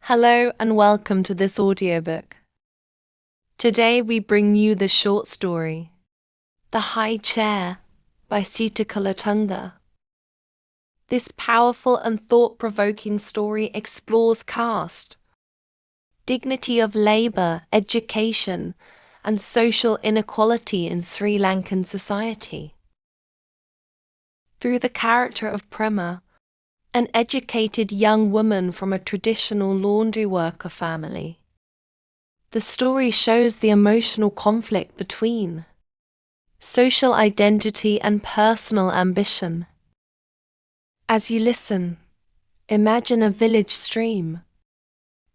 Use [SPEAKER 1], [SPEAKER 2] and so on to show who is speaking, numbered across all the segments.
[SPEAKER 1] Hello and welcome to this audiobook. Today we bring you the short story, The High Chair by Sita Kulatunga. This powerful and thought-provoking story explores caste, dignity of labour, education, and social inequality in Sri Lankan society. Through the character of Prema, an educated young woman from a traditional laundry worker family, the story shows the emotional conflict between social identity and personal ambition. As you listen, imagine a village stream,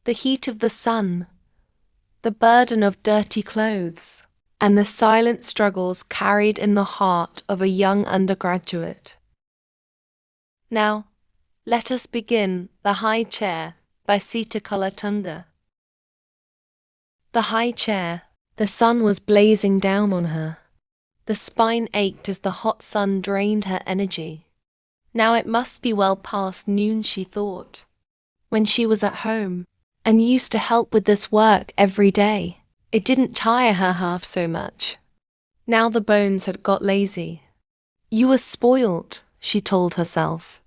[SPEAKER 1] the heat of the sun, the burden of dirty clothes, and the silent struggles carried in the heart of a young undergraduate. Now, let us begin The High Chair by Sita Kulatunga. The high chair. The sun was blazing down on her. The spine ached as the hot sun drained her energy. Now it must be well past noon, she thought. When she was at home, and used to help with this work every day, it didn't tire her half so much. Now the bones had got lazy. You were spoiled, she told herself.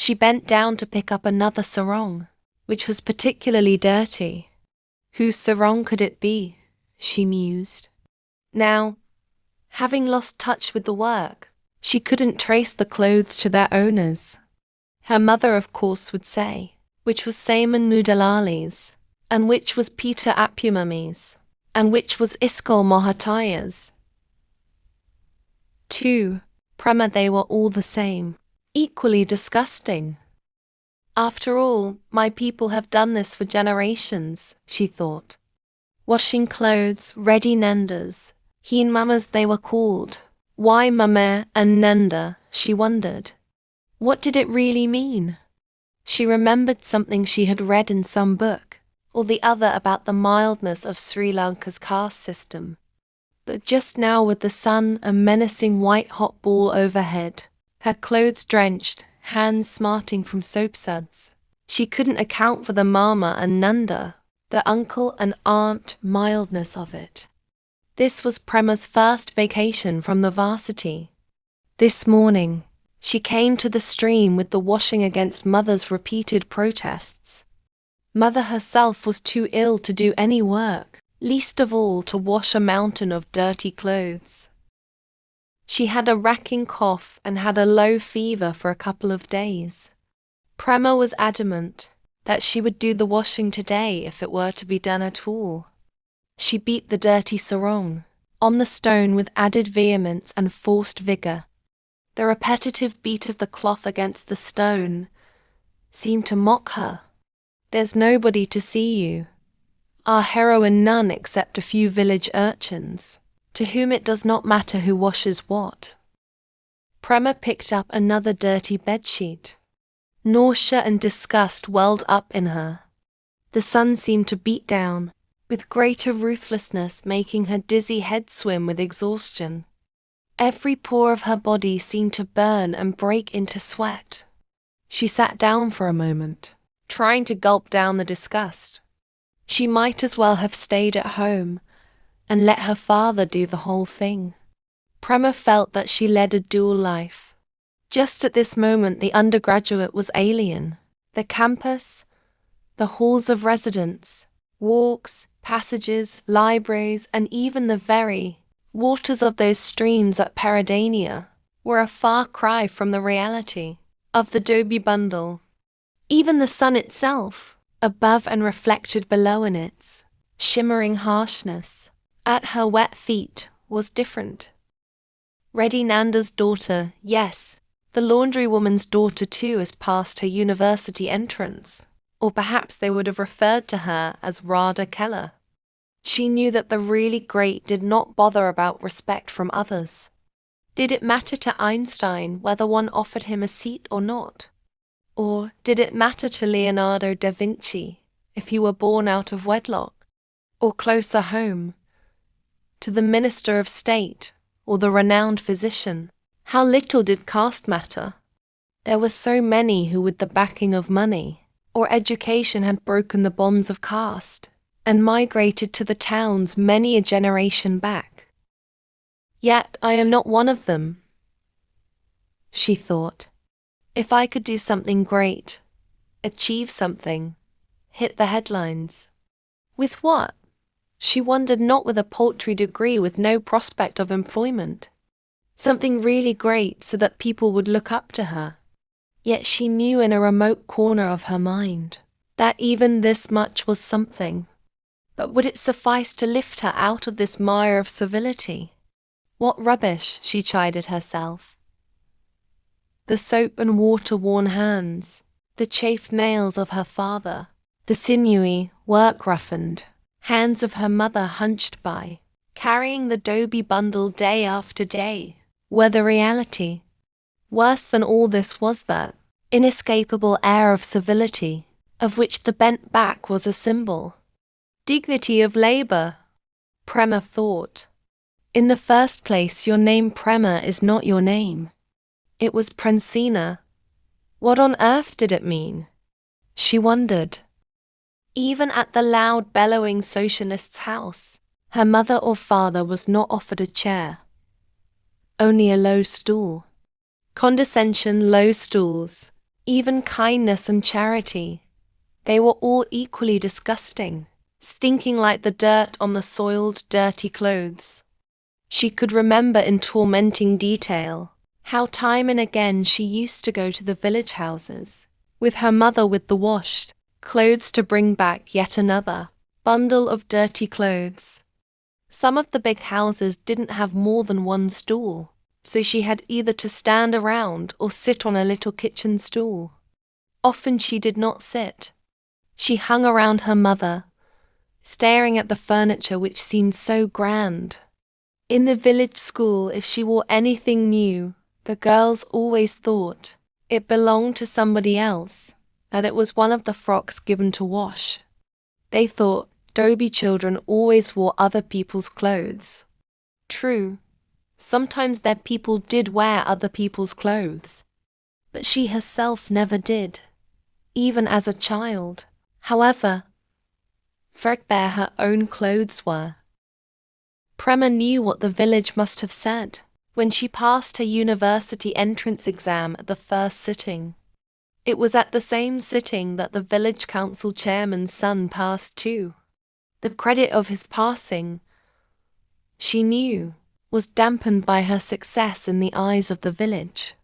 [SPEAKER 1] She bent down to pick up another sarong, which was particularly dirty. Whose sarong could it be? She mused. Now, having lost touch with the work, she couldn't trace the clothes to their owners. Her mother, of course, would say, which was Saman Nudalali's, and which was Peter Apumami's, and which was Iskol Mohataya's. 2. Prema, they were all the same, equally disgusting. After all, my people have done this for generations, she thought. Washing clothes, ready nendas, heen mamas they were called. Why mame and nenda, she wondered. What did it really mean? She remembered something she had read in some book, or the other about the mildness of Sri Lanka's caste system. But just now, with the sun a menacing white-hot ball overhead, her clothes drenched, hands smarting from soap suds, she couldn't account for the mama and nanda, the uncle and aunt mildness of it. This was Prema's first vacation from the varsity. This morning, she came to the stream with the washing against Mother's repeated protests. Mother herself was too ill to do any work, least of all to wash a mountain of dirty clothes. She had a racking cough and had a low fever for a couple of days. Prema was adamant that she would do the washing today if it were to be done at all. She beat the dirty sarong on the stone with added vehemence and forced vigour. The repetitive beat of the cloth against the stone seemed to mock her. There's nobody to see you. Our heroine none except a few village urchins, to whom it does not matter who washes what. Prema picked up another dirty bedsheet. Nausea and disgust welled up in her. The sun seemed to beat down, with greater ruthlessness, making her dizzy head swim with exhaustion. Every pore of her body seemed to burn and break into sweat. She sat down for a moment, trying to gulp down the disgust. She might as well have stayed at home and let her father do the whole thing. Prema felt that she led a dual life. Just at this moment the undergraduate was alien. The campus, the halls of residence, walks, passages, libraries, and even the very waters of those streams at Peradania were a far cry from the reality of the Dobie bundle. Even the sun itself, above and reflected below in its shimmering harshness, at her wet feet, was different. Reddy Nanda's daughter, yes, the laundrywoman's daughter too, has passed her university entrance, or perhaps they would have referred to her as Radha Keller. She knew that the really great did not bother about respect from others. Did it matter to Einstein whether one offered him a seat or not? Or did it matter to Leonardo da Vinci if he were born out of wedlock? Or closer home, to the minister of state or the renowned physician? How little did caste matter? There were so many who, with the backing of money, or education had broken the bonds of caste and migrated to the towns many a generation back. Yet I am not one of them, she thought. If I could do something great, achieve something, hit the headlines. With what? She wondered. Not with a paltry degree with no prospect of employment. Something really great so that people would look up to her. Yet she knew in a remote corner of her mind that even this much was something. But would it suffice to lift her out of this mire of civility? What rubbish, she chided herself. The soap and water-worn hands, the chafed nails of her father, the sinewy, work-roughened hands of her mother hunched by, carrying the Dobie bundle day after day, were the reality. Worse than all this was that inescapable air of civility, of which the bent back was a symbol. Dignity of labour, Prema thought. In the first place, your name Prema is not your name. It was Prensina. What on earth did it mean? She wondered. Even at the loud, bellowing socialist's house, her mother or father was not offered a chair. Only a low stool. Condescension, low stools, even kindness and charity. They were all equally disgusting, stinking like the dirt on the soiled, dirty clothes. She could remember in tormenting detail how time and again she used to go to the village houses, with her mother with the washed clothes to bring back yet another bundle of dirty clothes. Some of the big houses didn't have more than one stool, so she had either to stand around or sit on a little kitchen stool. Often she did not sit. She hung around her mother, staring at the furniture which seemed so grand. In the village school, if she wore anything new, the girls always thought it belonged to somebody else, that it was one of the frocks given to wash. They thought Dobie children always wore other people's clothes. True, sometimes their people did wear other people's clothes, but she herself never did, even as a child, however threadbare her own clothes were. Prema knew what the village must have said when she passed her university entrance exam at the first sitting. It was at the same sitting that the village council chairman's son passed too. The credit of his passing, she knew, was dampened by her success in the eyes of the village.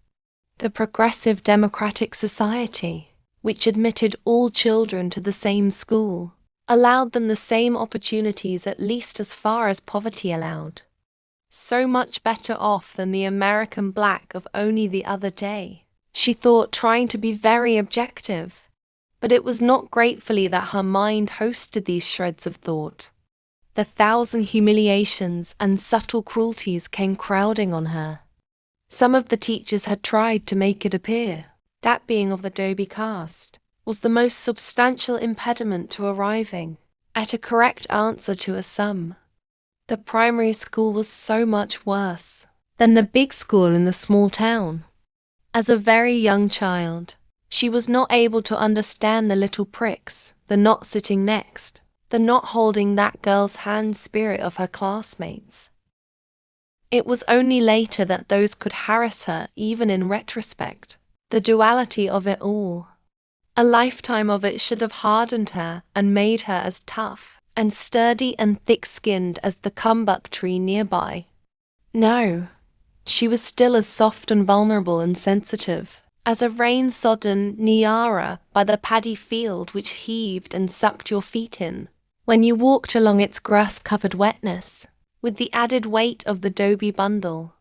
[SPEAKER 1] The progressive democratic society, which admitted all children to the same school, allowed them the same opportunities at least as far as poverty allowed. So much better off than the American black of only the other day, she thought, trying to be very objective. But it was not gratefully that her mind hosted these shreds of thought. The thousand humiliations and subtle cruelties came crowding on her. Some of the teachers had tried to make it appear that being of the Dobie caste was the most substantial impediment to arriving at a correct answer to a sum. The primary school was so much worse than the big school in the small town. As a very young child, she was not able to understand the little pricks, the not sitting next, the not holding that girl's hand spirit of her classmates. It was only later that those could harass her, even in retrospect. The duality of it all. A lifetime of it should have hardened her and made her as tough and sturdy and thick-skinned as the cumbuck tree nearby. No, she was still as soft and vulnerable and sensitive as a rain-sodden Niara by the paddy field which heaved and sucked your feet in when you walked along its grass-covered wetness, with the added weight of the Dobie bundle.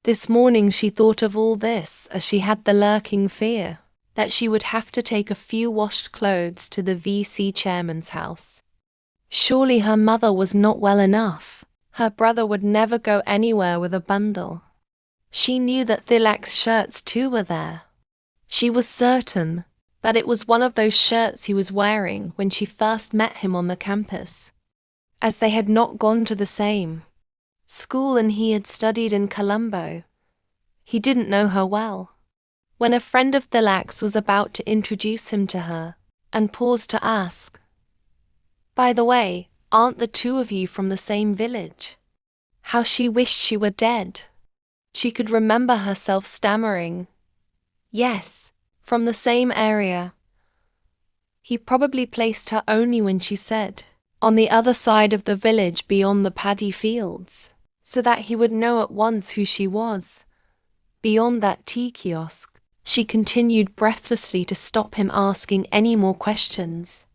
[SPEAKER 1] This morning she thought of all this as she had the lurking fear that she would have to take a few washed clothes to the VC chairman's house. Surely her mother was not well enough. Her brother would never go anywhere with a bundle. She knew that Thilak's shirts too were there. She was certain that it was one of those shirts he was wearing when she first met him on the campus. As they had not gone to the same school and he had studied in Colombo, he didn't know her well. When a friend of Thilak's was about to introduce him to her, and paused to ask, "By the way, aren't the two of you from the same village?" How she wished she were dead. She could remember herself stammering, "Yes, from the same area." He probably placed her only when she said, "On the other side of the village beyond the paddy fields," so that he would know at once who she was. Beyond that tea kiosk, she continued breathlessly to stop him asking any more questions.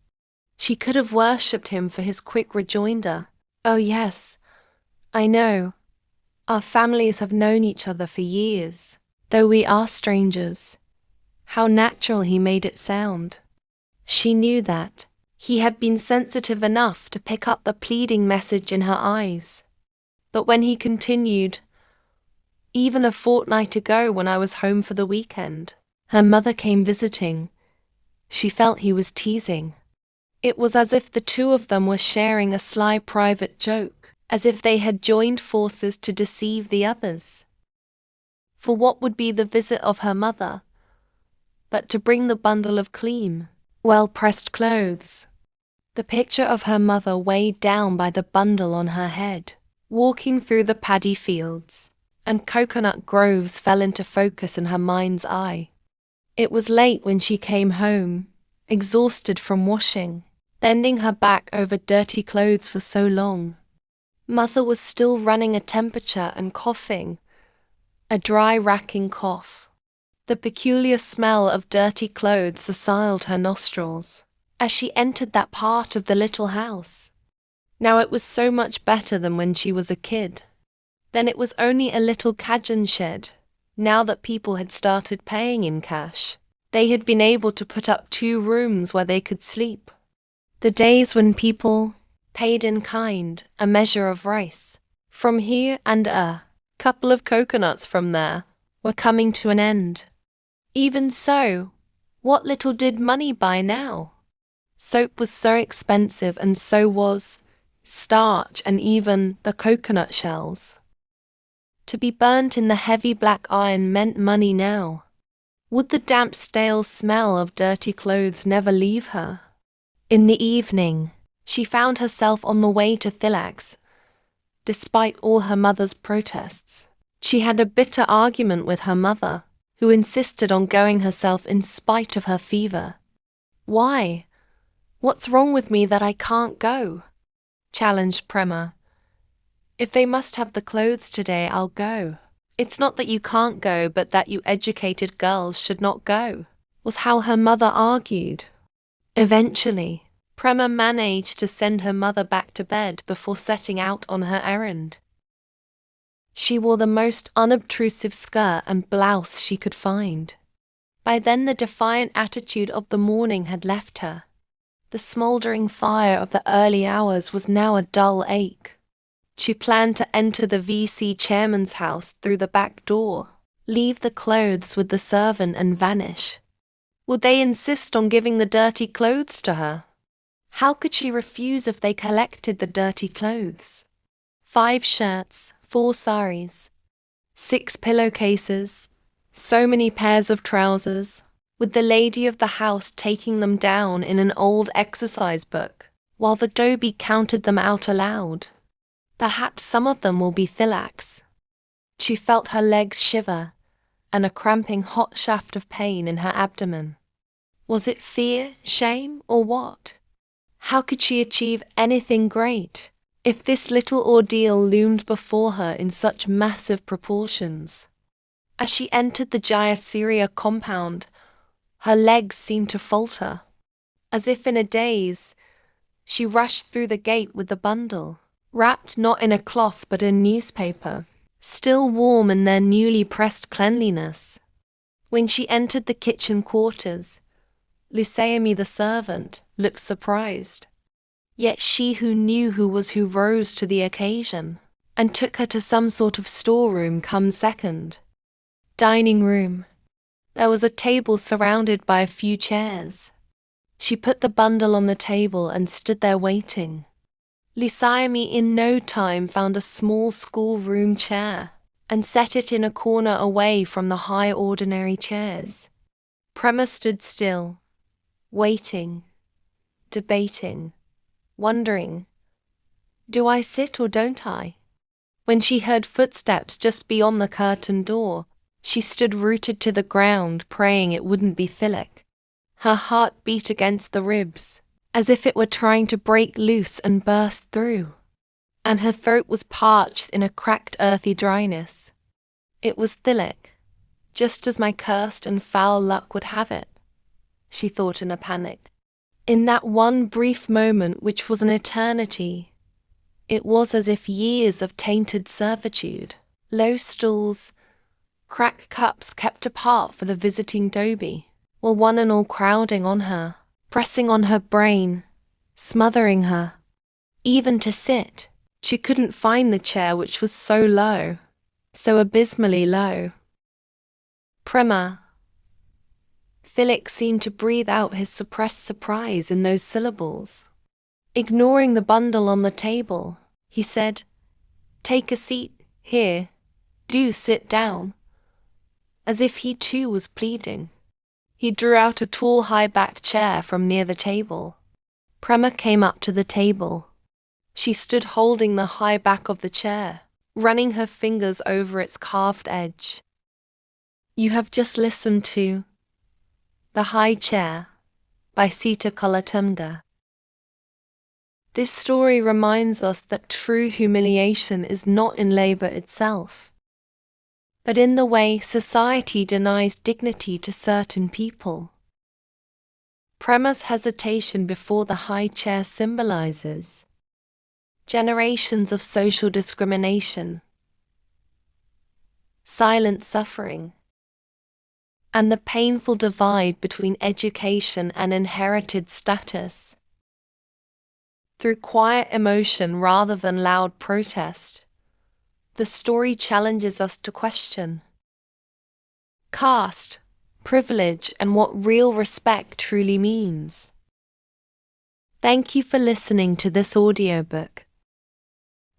[SPEAKER 1] She could have worshipped him for his quick rejoinder, "Oh yes, I know. Our families have known each other for years, though we are strangers." How natural he made it sound. She knew that. He had been sensitive enough to pick up the pleading message in her eyes. But when he continued, "Even a fortnight ago when I was home for the weekend, her mother came visiting," she felt he was teasing. It was as if the two of them were sharing a sly private joke, as if they had joined forces to deceive the others. For what would be the visit of her mother, but to bring the bundle of clean, well-pressed clothes? The picture of her mother weighed down by the bundle on her head, walking through the paddy fields, and coconut groves fell into focus in her mind's eye. It was late when she came home, exhausted from washing, bending her back over dirty clothes for so long. Mother was still running a temperature and coughing, a dry racking cough. The peculiar smell of dirty clothes assailed her nostrils as she entered that part of the little house. Now it was so much better than when she was a kid. Then it was only a little cadgeon shed. Now that people had started paying in cash, they had been able to put up 2 rooms where they could sleep. The days when people paid in kind, a measure of rice from here and a couple of coconuts from there, were coming to an end. Even so, what little did money buy now? Soap was so expensive, and so was starch and even the coconut shells. To be burnt in the heavy black iron meant money now. Would the damp stale smell of dirty clothes never leave her? In the evening, she found herself on the way to Thilax. Despite all her mother's protests, she had a bitter argument with her mother, who insisted on going herself in spite of her fever. "Why? What's wrong with me that I can't go?" challenged Prema. "If they must have the clothes today, I'll go. It's not that you can't go, but that you educated girls should not go," was how her mother argued. Eventually, Prema managed to send her mother back to bed before setting out on her errand. She wore the most unobtrusive skirt and blouse she could find. By then the defiant attitude of the morning had left her. The smouldering fire of the early hours was now a dull ache. She planned to enter the VC chairman's house through the back door, leave the clothes with the servant and vanish. Would they insist on giving the dirty clothes to her? How could she refuse if they collected the dirty clothes? 5 shirts, 4 saris, 6 pillowcases, so many pairs of trousers, with the lady of the house taking them down in an old exercise book, while the dhobi counted them out aloud. Perhaps some of them will be Thilax. She felt her legs shiver, and a cramping hot shaft of pain in her abdomen. Was it fear, shame, or what? How could she achieve anything great if this little ordeal loomed before her in such massive proportions? As she entered the Jayasuriya compound, her legs seemed to falter. As if in a daze, she rushed through the gate with the bundle, wrapped not in a cloth but in newspaper, still warm in their newly pressed cleanliness. When she entered the kitchen quarters, Luceami the servant looked surprised. Yet she who knew who was who rose to the occasion, and took her to some sort of storeroom come second. Dining room. There was a table surrounded by a few chairs. She put the bundle on the table and stood there waiting. Luceami in no time found a small schoolroom chair, and set it in a corner away from the high ordinary chairs. Prema stood still, waiting, debating, wondering, do I sit or don't I? When she heard footsteps just beyond the curtain door, she stood rooted to the ground, praying it wouldn't be Philip. Her heart beat against the ribs, as if it were trying to break loose and burst through. And her throat was parched in a cracked earthy dryness. It was Philip, just as my cursed and foul luck would have it, she thought in a panic. In that one brief moment, which was an eternity, it was as if years of tainted servitude, low stools, cracked cups kept apart for the visiting Dobie, were one and all crowding on her, pressing on her brain, smothering her. Even to sit, she couldn't find the chair, which was so low, so abysmally low. Prema. Philip seemed to breathe out his suppressed surprise in those syllables. Ignoring the bundle on the table, he said, "Take a seat, here. Do sit down." As if he too was pleading. He drew out a tall high-backed chair from near the table. Prema came up to the table. She stood holding the high back of the chair, running her fingers over its carved edge. You have just listened to The High Chair by Sita Kulatunga. This story reminds us that true humiliation is not in labor itself, but in the way society denies dignity to certain people. Prema's hesitation before the high chair symbolizes generations of social discrimination, silent suffering, and the painful divide between education and inherited status. Through quiet emotion rather than loud protest, the story challenges us to question caste, privilege, and what real respect truly means. Thank you for listening to this audiobook.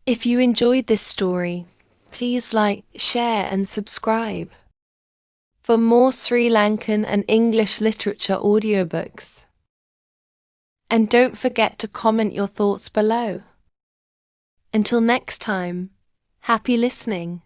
[SPEAKER 1] If you enjoyed this story, please like, share, and subscribe. For more Sri Lankan and English literature audiobooks. And don't forget to comment your thoughts below. Until next time, happy listening.